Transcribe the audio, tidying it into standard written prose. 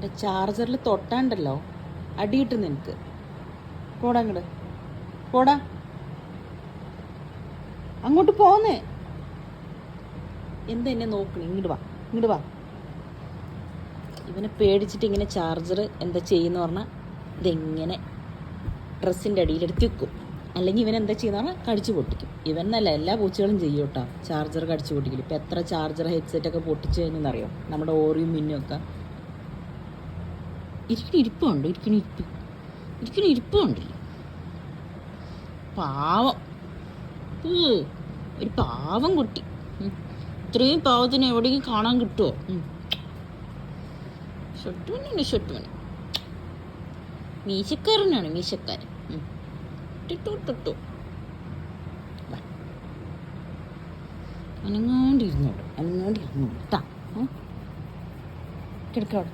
എൻ്റെ ചാർജറിൽ തൊട്ടാണ്ടല്ലോ അടിയിട്ട് നിനക്ക്. പോടാ അങ്ങോട്ട്, പോടാ അങ്ങോട്ട് പോന്നേ. എന്താ എന്നെ നോക്കണേ? ഇങ്ങോട്ട് വാ, ഇങ്ങോട്ട് വാ. ഇവനെ പേടിച്ചിട്ട് ഇങ്ങനെ ചാർജർ എന്താ ചെയ്യുന്ന പറഞ്ഞാൽ ഇതെങ്ങനെ ഡ്രസ്സിൻ്റെ അടിയിലെടുത്ത് വെക്കും. അല്ലെങ്കിൽ ഇവൻ എന്താ ചെയ്യുന്ന പറഞ്ഞാൽ കടിച്ചു പൊട്ടിക്കും. ഇവൻ എന്നല്ല, എല്ലാ പൂച്ചകളും ചെയ്യും കേട്ടോ, ചാർജർ കടിച്ചു പൊട്ടിക്കില്ല. ഇപ്പം എത്ര ചാർജർ ഹെഡ്സെറ്റൊക്കെ പൊട്ടിച്ചു കഴിഞ്ഞെന്നറിയോ നമ്മുടെ ഓറിയും മിന്നും ഒക്കെ. ഇരിപ്പുണ്ട്, ഇരിപ്പുണ്ട്. പാവം, ഒരു പാവം കുട്ടി. ഇത്രയും പാവത്തിന് എവിടെയെങ്കിലും കാണാൻ കിട്ടുമോ? ഷൊട്ടുമണി മീശക്കാരനാണ്, മീശക്കാരൻ. ടിട്ടു അനങ്ങാണ്ടിരുന്നോളൂ കേട്ടാ. കിടക്കവിടെ.